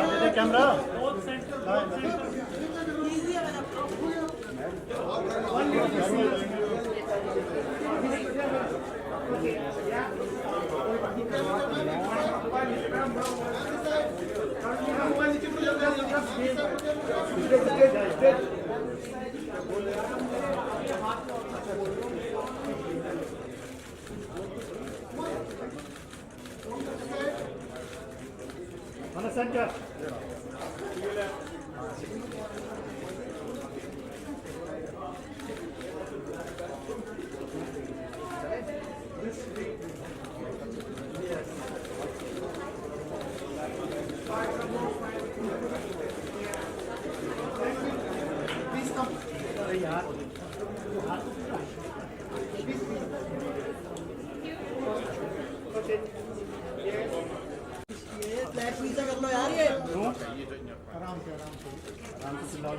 Center. Camera. Center. Please come. Okay. Pizza कर लो यार ये आराम से चिल्लाओ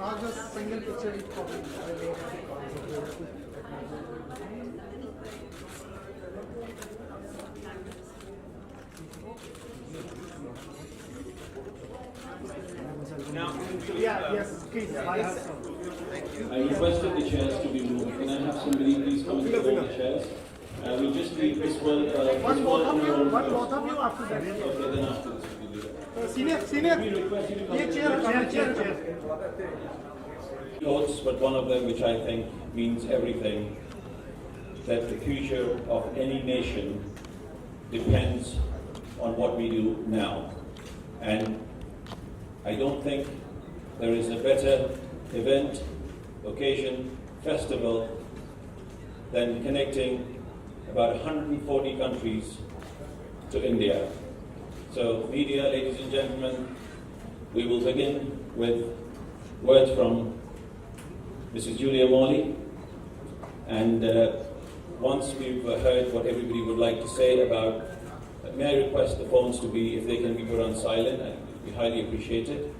not just single picture copy. Yes, please. I requested the chairs to be moved. Can I have somebody please come and hold the chairs? We just leave this one. One both of you after that. Okay, then after this we will do that. Senior. Chair. Quotes, but one of them which I think means everything, that the future of any nation depends on what we do now. And I don't think there is a better event, occasion, festival than connecting about 140 countries to India. So, media, ladies and gentlemen, we will begin with words from Mrs. Julia Morley, and once we've heard what everybody would like to say about, may I request the phones to be, if they can be put on silent, and we highly appreciate it.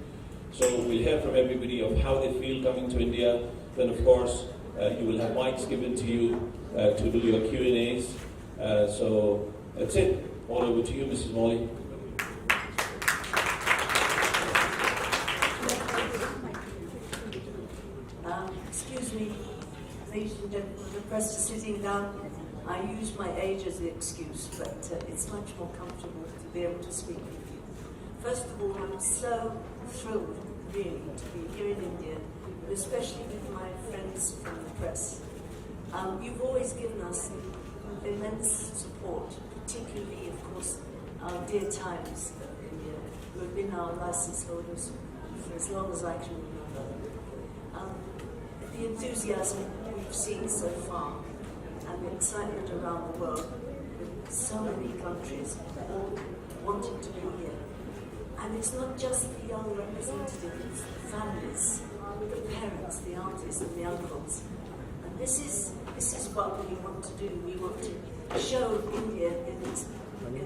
So we'll hear from everybody of how they feel coming to India. Then of course, you will have mics given to you to do your Q&As. So that's it. All over to you, Mrs. Morley. Excuse me, ladies and gentlemen, the press is sitting down. I use my age as the excuse, but it's much more comfortable to be able to speak with you. First of all, I'm so thrilled, really, to be here in India, and especially with my friends from the press. You've always given us immense support, particularly, of course, our dear Times of India, who have been our license holders for as long as I can remember. The enthusiasm we've seen so far and the excitement around the world with so many countries all wanting to be here. And it's not just the young representatives, the families, the parents, the aunties and the uncles. And this is what we want to do. We want to show India in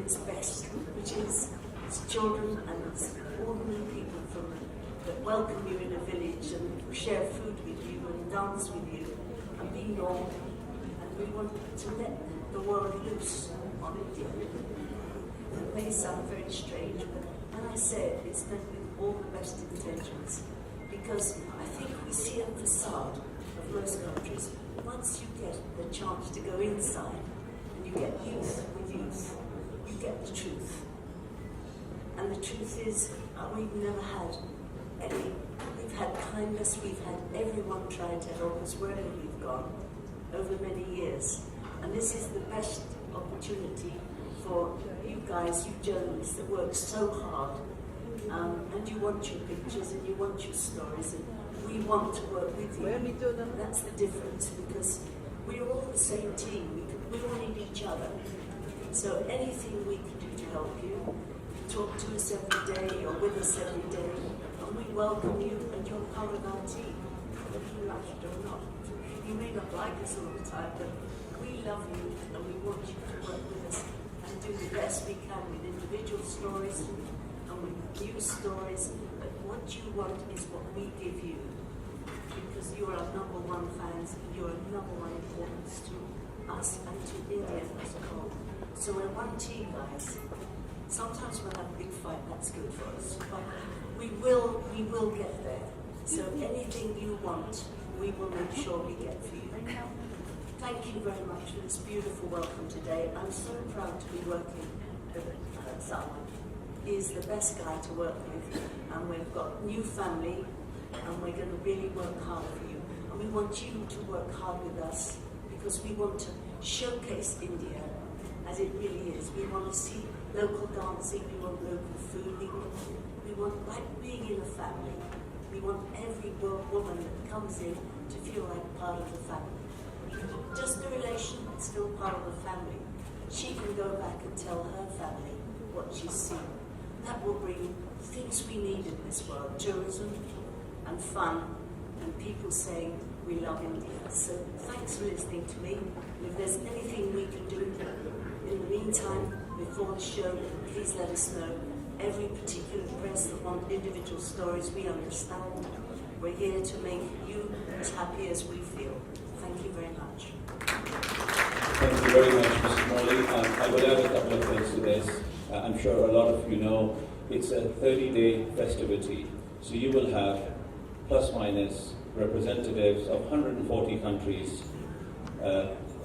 its best, which is its children and its ordinary people that welcome you in a village and share food with you and dance with you and be normal. And we want to let the world loose on India. It may sound very strange, but when I say it, it's meant with all the best intentions. Because I think we see a facade of most countries. Once you get the chance to go inside and you get youth with youth, you get the truth. And the truth is, we've never had we've had kindness, we've had everyone trying to help us wherever we've gone over many years. And this is the best opportunity for you guys, you journalists that work so hard, and you want your pictures and you want your stories, and we want to work with you. That's the difference, because we're all the same team, we all need each other. So anything we can do to help you, talk to us every day or with us every day, and we welcome you and you're part of our team. whether you like it or not. You may not like us all the time, but we love you and we want you to work with us and do the best we can with individual stories and with news stories. But what you want is what we give you, because you're our number one fans and you're our number one importance to us and to India as a whole. So we're one team, guys. Sometimes we'll have a big fight, that's good for us. But we will get there. So anything you want, we will make sure we get for you. Thank you very much for this beautiful welcome today. I'm so proud to be working with Salman. He's the best guy to work with, and we've got new family, and we're going to really work hard for you. And we want you to work hard with us, because we want to showcase India as it really is. We want to see local dancing, we want local food, we want like being in a family. We want every woman that comes in to feel like part of the family. Just a relation, but still part of the family. She can go back and tell her family what she's seen. That will bring things we need in this world, tourism and fun, and people saying we love India. So thanks for listening to me. And if there's anything we can do in the meantime, before the show, please let us know. Every particular press that want individual stories, we understand. We're here to make you as happy as we feel. Thank you very much. Thank you very much, Mrs. Morley. I will add a couple of things to this. I'm sure a lot of you know it's a 30-day festivity. So you will have plus minus representatives of 140 countries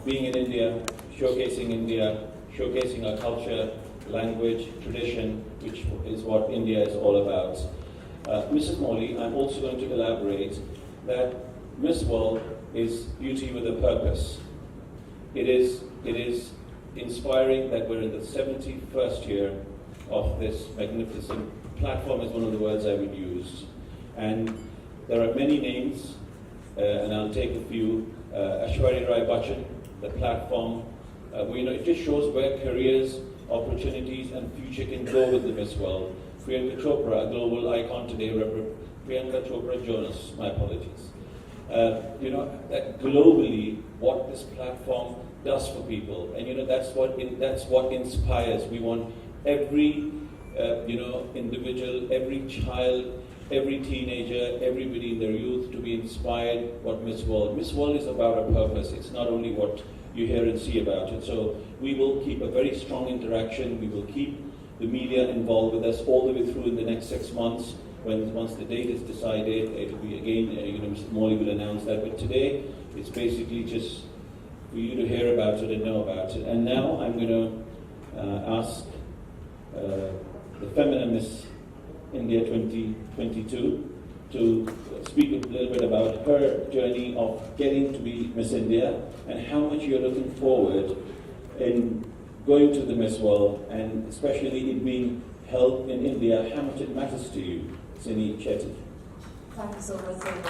being in India, showcasing our culture, language, tradition, which is what India is all about. Mrs. Morley, I'm also going to elaborate that Miss World is beauty with a purpose. It is inspiring that we're in the 71st year of this magnificent platform, is one of the words I would use. And there are many names, and I'll take a few. Aishwarya Rai Bachchan, the platform. It just shows where careers, opportunities, and future can go with the Miss World. Priyanka Chopra, a global icon today, Priyanka Chopra Jonas, my apologies. That globally, what this platform does for people, and that's what inspires. We want every individual, every child, every teenager, everybody in their youth to be inspired what Miss World. Miss World is about a purpose. It's not only what you hear and see about it. So we will keep a very strong interaction. We will keep the media involved with us all the way through in the next 6 months. Once the date is decided, it will be again, Mr. Morley will announce that. But today, it's basically just for you to hear about it and know about it. And now I'm going to ask the Feminine Miss India 2022 to speak a little bit about her journey of getting to be Miss India and how much you're looking forward in going to the Miss World, and especially it being held in India, how much it matters to you. Sini Shetty. Thank you so much, Salman.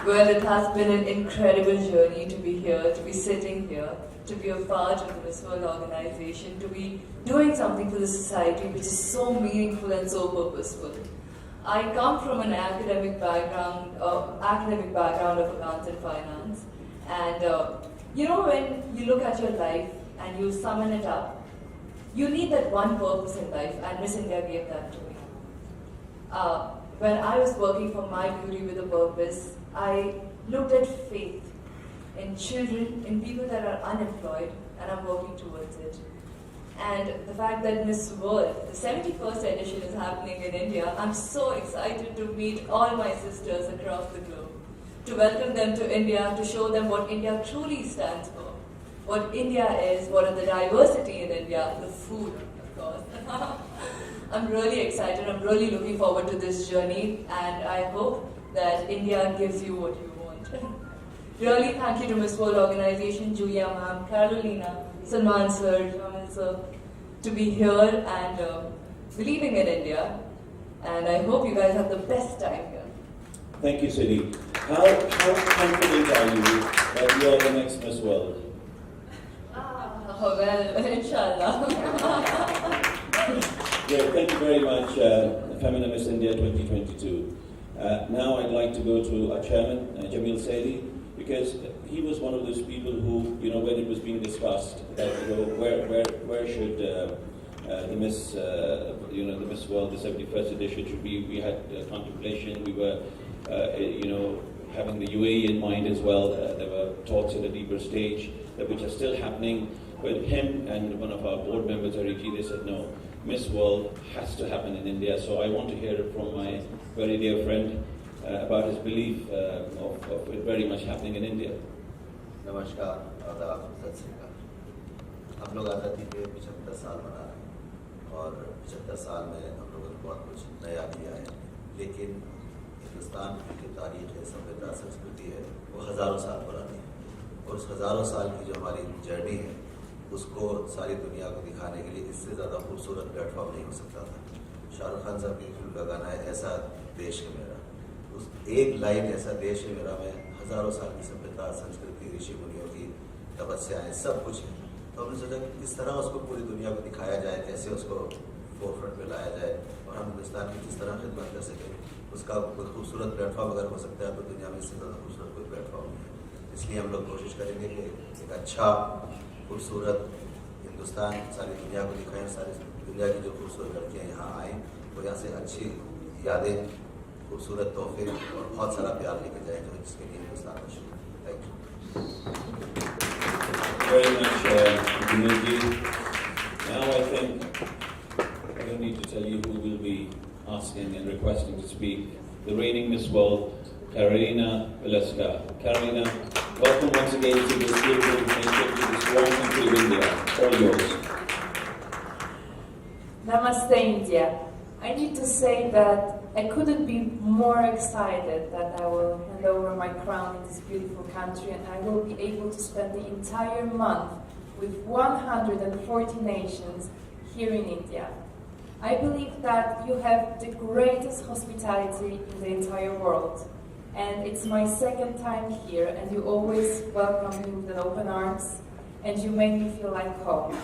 Well, it has been an incredible journey to be here, to be sitting here, to be a part of the Miss World organization, to be doing something for the society which is so meaningful and so purposeful. I come from an academic background of accounts and finance, and when you look at your life and you summon it up, you need that one purpose in life, and Miss India gave that to me. When I was working for My Beauty with a Purpose, I looked at faith in children, in people that are unemployed, and I'm working towards it. And the fact that Miss World, the 71st edition, is happening in India, I'm so excited to meet all my sisters across the globe, to welcome them to India, to show them what India truly stands for, what India is, what are the diversity in India, the food, of course. I'm really excited, I'm really looking forward to this journey, and I hope that India gives you what you want. Really thank you to Miss World Organization, Julia ma'am, Carolina, Salman sir, Jamil sir, to be here and believing in India, and I hope you guys have the best time here. Thank you, Sini. How confident are you that you are the next Miss World? Well, inshallah. Yeah, thank you very much, Feminine Miss India 2022. Now I'd like to go to our chairman, Jamil Saidi, because he was one of those people who, when it was being discussed, that, where should the Miss, the Miss World, the 71st edition should be, we had contemplation, we were, having the UAE in mind as well. There were talks at a deeper stage which are still happening. But him and one of our board members, Ariji, they said, no, Miss World has to happen in India. So I want to hear it from my very dear friend about his belief of it very much happening in India. नमस्कार, आदाब, सत श्री अकाल। हम लोग आज़ादी के 75 साल मना रहे हैं और 75 साल में हम लोगों ने बहुत कुछ नया किया है, लेकिन हिंदुस्तान की जो तारीख है, सभ्यता, संस्कृति है, वो हज़ारों साल पुरानी है और उस हज़ारों साल की जो हमारी जर्नी है, उसको सारी दुनिया को दिखाने के लिए इससे ज़्यादा खूबसूरत प्लेटफॉर्म नहीं हो सकता था। शाहरुख खान साहब की फिल्म का गाना है, ऐसा देश है मेरा। उस एक लाइन, ऐसा देश है मेरा, में हज़ारों साल की सभ्यता, संस्कृति, ऋषि मुनियों की तपस्याएँ, सब कुछ है। तो हमने सोचा कि किस तरह उसको पूरी दुनिया को दिखाया जाए, कैसे उसको फोरफ्रंट में लाया जाए और हम हिंदुस्तान की किस तरह खिदमत कर सकें। उसका कोई खूबसूरत प्लेटफॉर्म अगर हो सकता है तो दुनिया में इससे ज़्यादा खूबसूरत कोई प्लेटफॉर्म नहीं है। इसलिए हम लोग कोशिश करेंगे कि एक अच्छा, खूबसूरत हिंदुस्तान सारी दुनिया को दिखाएं, सारी दुनिया की जो खूबसूरत लड़कियाँ यहाँ आएँ, वो यहाँ से अच्छी यादें, खूबसूरत तोहफे और बहुत सारा प्यार लेके जाएँ, जो जिसके लिए हिंदुस्तान का शुक्र। Thank you Very much, Vinodji. Now I think I don't need to tell you who will be asking and requesting to speak. The reigning Miss World, Karina Velasca. Karina, welcome once again to this beautiful nation, to this warm country of India. All yours. Namaste, India. I need to say that I couldn't be more excited that I will hand over my crown in this beautiful country and I will be able to spend the entire month with 140 nations here in India. I believe that you have the greatest hospitality in the entire world. And it's my second time here and you always welcome me with open arms and you make me feel like home.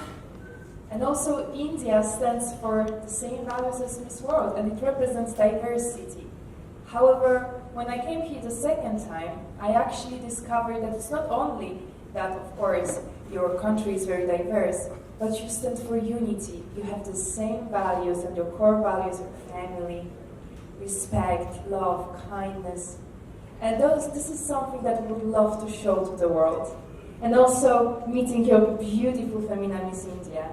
And also, India stands for the same values as Miss World, and it represents diversity. However, when I came here the second time, I actually discovered that it's not only that, of course, your country is very diverse, but you stand for unity. You have the same values, and your core values are family, respect, love, kindness. And this is something that we would love to show to the world. And also, meeting your beautiful Femina Miss India.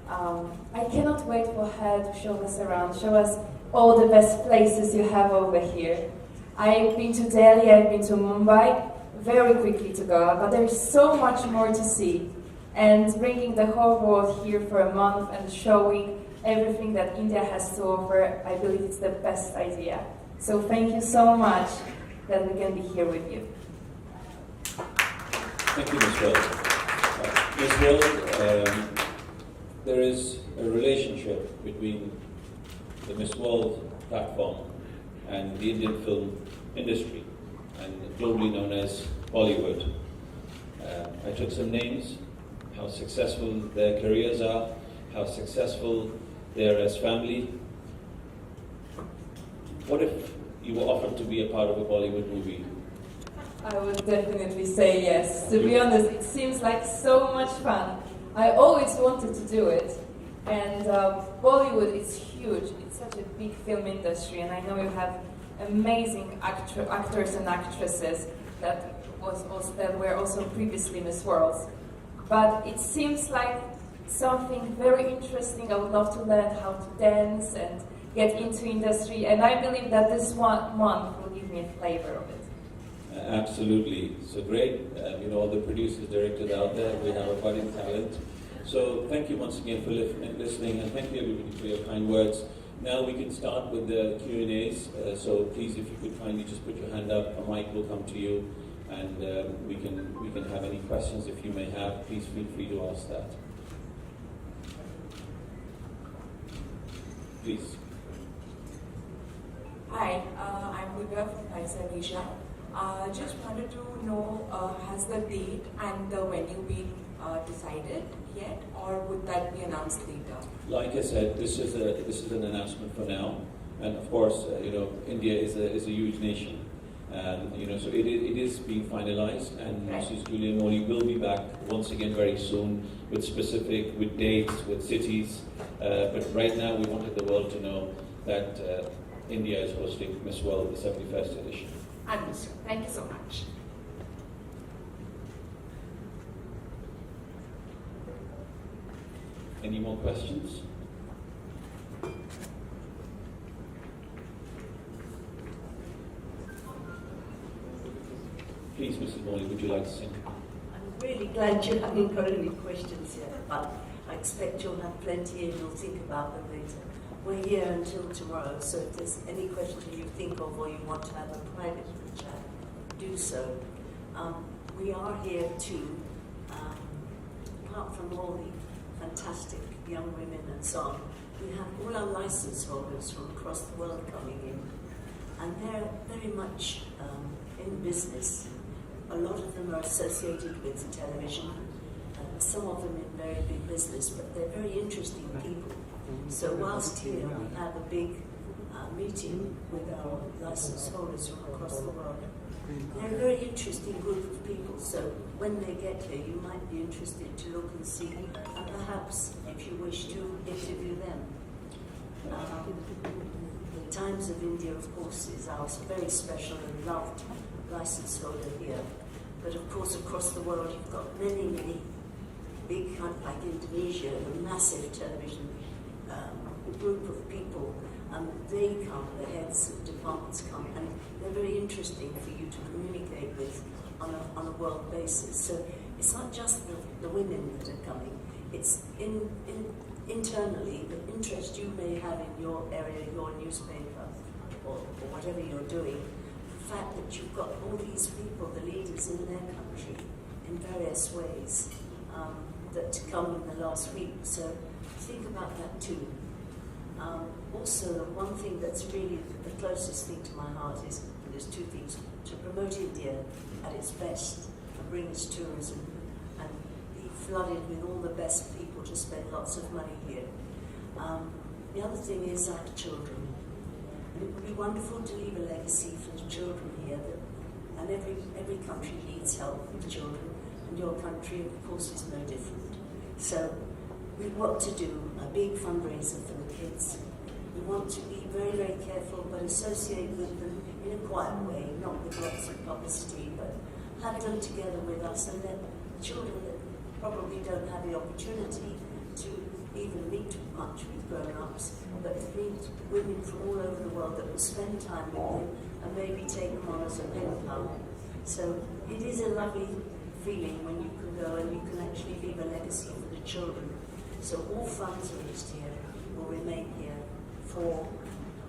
I cannot wait for her to show us around, show us all the best places you have over here. I've been to Delhi, I've been to Mumbai, very quickly to go, but there's so much more to see. And bringing the whole world here for a month and showing everything that India has to offer, I believe it's the best idea. So thank you so much that we can be here with you. Thank you, Miss World. Miss World, there is a relationship between the Miss World platform and the Indian film industry, and globally known as Bollywood. I took some names, how successful their careers are, how successful they are as family. What if you were offered to be a part of a Bollywood movie? I would definitely say yes. To be honest, it seems like so much fun. I always wanted to do it. And Bollywood is huge. It's such a big film industry, and I know you have amazing actors and actresses that were also previously Miss Worlds. But it seems like something very interesting. I would love to learn how to dance and get into industry, and I believe that this one month will give me a flavor of it. Absolutely. So great. All the producers, directors out there, we have a budding talent. So thank you once again for listening, and thank you everybody for your kind words. Now we can start with the Q&As. So please, if you could kindly just put your hand up, a mic will come to you, and we can have any questions if you may have. Please feel free to ask that. Please. Hi, I'm Divya from Pfizer Asia. Just wanted to know, has the date and the venue been decided yet, or would that be announced later? Like I said, this is an announcement for now. And of course, India is a huge nation. So it is being finalized, and Right. Mrs. Julia Modi will be back once again very soon with dates, with cities. But right now, we wanted the world to know that India is hosting Miss World, the 71st edition. Understood. Thank you so much. Any more questions? Please, Mrs. Morley, would you like to sing? I'm really glad you haven't got any questions yet, but I expect you'll have plenty and you'll think about them later. We're here until tomorrow, so if there's any question you think of or you want to have a private chat, do so. We are here to, apart from all the fantastic young women and so on, we have all our license holders from across the world coming in, and they're very much in business. A lot of them are associated with television, some of them in very big business, but they're very interesting people. So whilst here we have a big meeting with our license holders from across the world, they're a very interesting group of people. So when they get here, you might be interested to look and see, and perhaps, if you wish to, interview them. The Times of India, of course, is our very special and loved license holder here. But of course, across the world, you've got many, many big countries like Indonesia, a massive television group of people. They come, the heads of departments come, and they're very interesting for you to communicate with on a world basis. So it's not just the women that are coming, it's internally the interest you may have in your area, your newspaper, or whatever you're doing. The fact that you've got all these people, the leaders in their country, in various ways, that come in the last week. So think about that too. Also, one thing that's really the closest thing to my heart is, there's two things: to promote India at its best and bring its tourism and be flooded with all the best people to spend lots of money here. The other thing is our children. It would be wonderful to leave a legacy for the children here, and every country needs help with children, and your country, of course, is no different. So we want to do a big fundraiser for the kids. We want to be very, very careful, but associate with them in a quiet way, not with lots of publicity, but have them together with us, and let children that probably don't have the opportunity to even meet much with grown-ups, but meet women from all over the world that will spend time with them and maybe take them on as a pen pal. So it is a lovely feeling when you can go and you can actually leave a legacy for the children. So all funds raised here will remain here for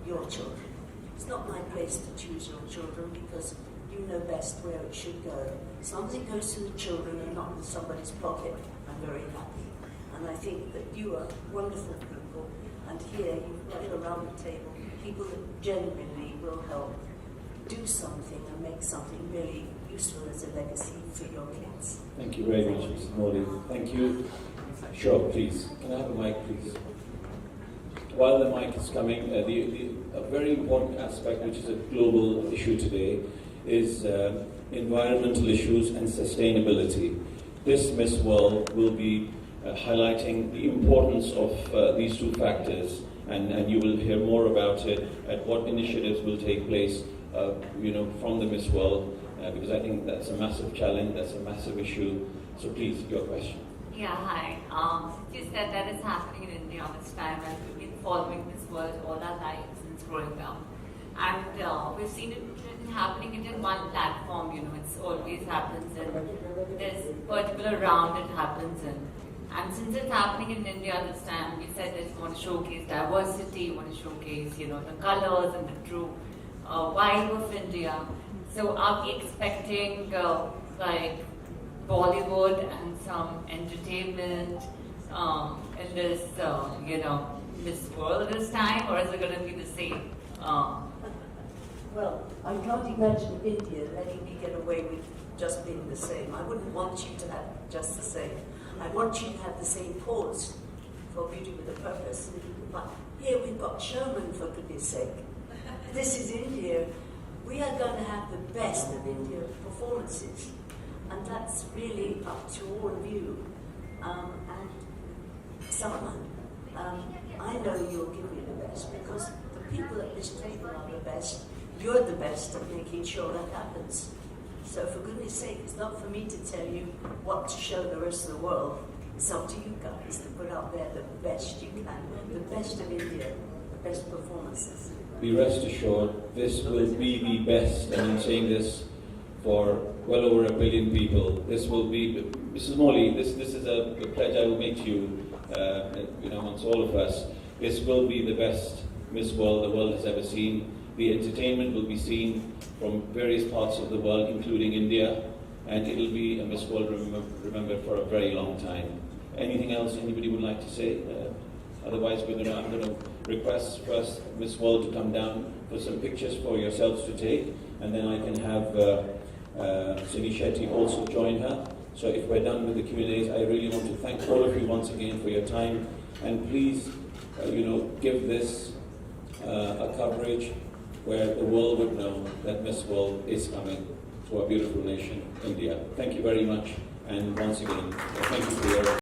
your children. It's not my place to choose your children because you know best where it should go. As long as it goes to the children and not in somebody's pocket, I'm very happy. And I think that you are wonderful people, and here you've got around the table people that genuinely will help do something and make something really useful as a legacy for your kids. Thank you very much, Mrs. Morley. Thank you. Sure, please. Can I have a mic, please? While the mic is coming, a very important aspect, which is a global issue today, is environmental issues and sustainability. This Miss World will be highlighting the importance of these two factors, and you will hear more about it at what initiatives will take place, from the Miss World, because I think that's a massive challenge, that's a massive issue. So please, your question. Yeah, hi. You said that it's happening in India this time, and we've been following this world all our lives since growing up. And we've seen it happening in one platform, it's always happens in this particular round it happens in. And since it's happening in India this time, we said that we want to showcase diversity, we want to showcase, the colors and the true vibe of India. So are we expecting like Bollywood and some entertainment in this, Miss World this time, or is it going to be the same? Well, I can't imagine India letting me get away with just being the same. I wouldn't want you to have just the same. I want you to have the same pause for Beauty with a Purpose, But here we've got showmen, for goodness sake. This is India. We are going to have the best of India performances. And that's really up to all of you. And Salman, I know you'll give me the best because the people at this table are the best. You're the best at making sure that happens. So for goodness sake, it's not for me to tell you what to show the rest of the world. It's up to you guys to put out there the best you can, the best of India, the best performances. Be rest assured, this will be the best, and I'm saying this for well over 1 billion people. This will be, Mrs. Morley, this is a pledge I will make to you, amongst all of us. This will be the best Miss World the world has ever seen. The entertainment will be seen from various parts of the world, including India, and it'll be a Miss World remembered for a very long time. Anything else anybody would like to say? Otherwise, I'm going to request first Miss World to come down for some pictures for yourselves to take, and then I can have Sini Shetty also join her. So if we're done with the Q&As, I really want to thank all of you once again for your time, and please, give this a coverage where the world would know that Miss World is coming to our beautiful nation, India. Thank you very much, and once again, thank you for your